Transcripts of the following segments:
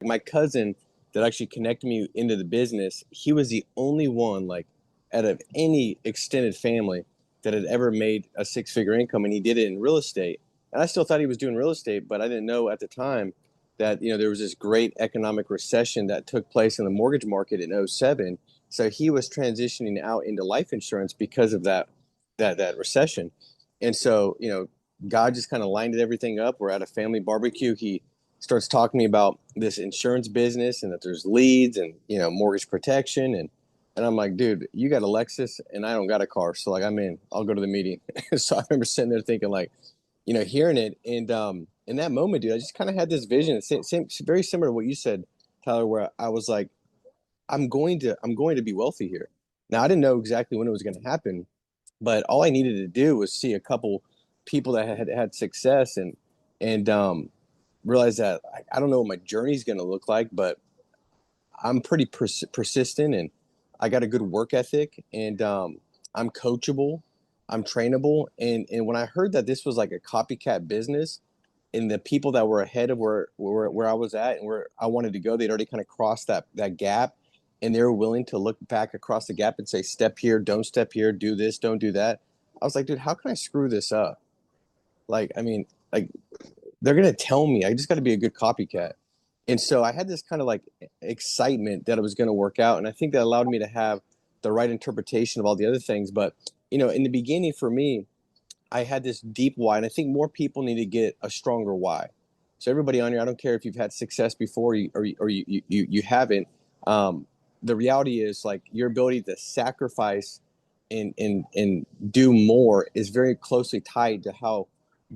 My cousin that actually connected me into the business, he was the only one, like, out of any extended family that had ever made a six-figure income, and he did it in real estate. And I still thought he was doing real estate, but I didn't know at the time that there was this great economic recession that took place in the mortgage market in '07. So he was transitioning out into life insurance because of that recession. And so, God just kind of lined everything up. We're at a family barbecue. He starts talking to me about this insurance business and that there's leads and mortgage protection, and I'm like, dude, you got a Lexus and I don't got a car, so like I'm in. I'll go to the meeting. So I remember sitting there thinking, like, hearing it, and in that moment, dude, I just kind of had this vision, very similar to what you said, Tyler, where I was like, I'm going to be wealthy here. Now I didn't know exactly when it was going to happen, but all I needed to do was see a couple people that had success, and realize that I don't know what my journey is going to look like, but I'm pretty persistent, and I got a good work ethic, and I'm coachable, I'm trainable, and when I heard that this was like a copycat business, and the people that were ahead of where I was at and where I wanted to go, they'd already kind of crossed that gap, and they were willing to look back across the gap and say, step here, don't step here, do this, don't do that. I was like, dude, how can I screw this up? Like, I mean, like, they're gonna tell me I just got to be a good copycat. And so I had this kind of like excitement that it was going to work out, and I think that allowed me to have the right interpretation of all the other things. But in the beginning, for me, I had this deep why, and I think more people need to get a stronger why. So everybody on here, I don't care if you've had success before or you haven't. Um, the reality is, like, your ability to sacrifice and do more is very closely tied to how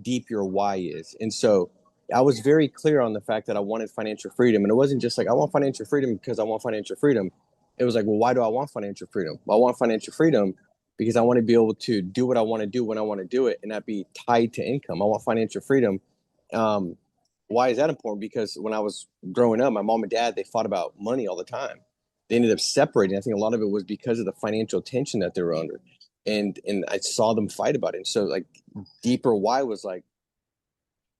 deep your why is. And so I was very clear on the fact that I wanted financial freedom. And it wasn't just like, I want financial freedom because I want financial freedom. It was like, well, why do I want financial freedom? Well, I want financial freedom because I want to be able to do what I want to do when I want to do it and not be tied to income. I want financial freedom. Um, why is that important? Because when I was growing up, my mom and dad, they fought about money all the time. They ended up separating. I think a lot of it was because of the financial tension that they were under. And I saw them fight about it. And so, like, deeper why was like,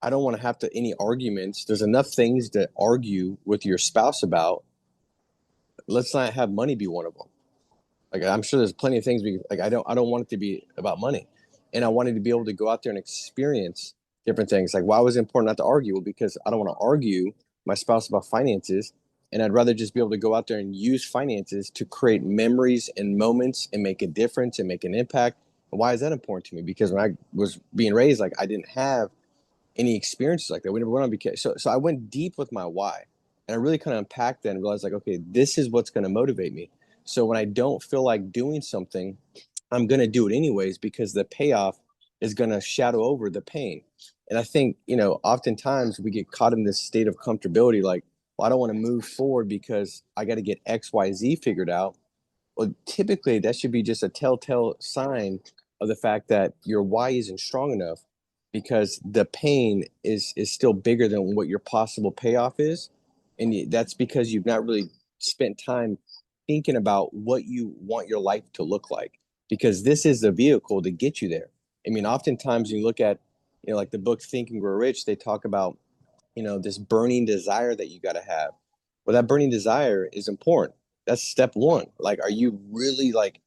I don't want to have to any arguments. There's enough things to argue with your spouse about. Let's not have money be one of them. Like, I'm sure there's plenty of things like I don't want it to be about money. And I wanted to be able to go out there and experience different things. Like, why was it important not to argue? Well, because I don't want to argue my spouse about finances. And I'd rather just be able to go out there and use finances to create memories and moments and make a difference and make an impact. And why is that important to me? Because when I was being raised, like, I didn't have any experiences like that. We never went on vacation. So I went deep with my why. And I really kind of unpacked that and realized, like, okay, this is what's going to motivate me. So when I don't feel like doing something, I'm going to do it anyways because the payoff is going to shadow over the pain. And I think, oftentimes we get caught in this state of comfortability, like, well, I don't want to move forward because I got to get XYZ figured out. Well, typically that should be just a telltale sign of the fact that your why isn't strong enough, because the pain is still bigger than what your possible payoff is, and that's because you've not really spent time thinking about what you want your life to look like, because this is the vehicle to get you there. I mean, oftentimes you look at, like the book Think and Grow Rich, they talk about, this burning desire that you got to have. Well, that burning desire is important. That's step one. Like, are you really like,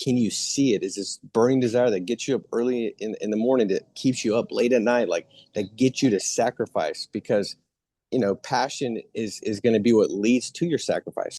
can you see it? Is this burning desire that gets you up early in the morning, that keeps you up late at night, like, that gets you to sacrifice? Because, passion is going to be what leads to your sacrifice.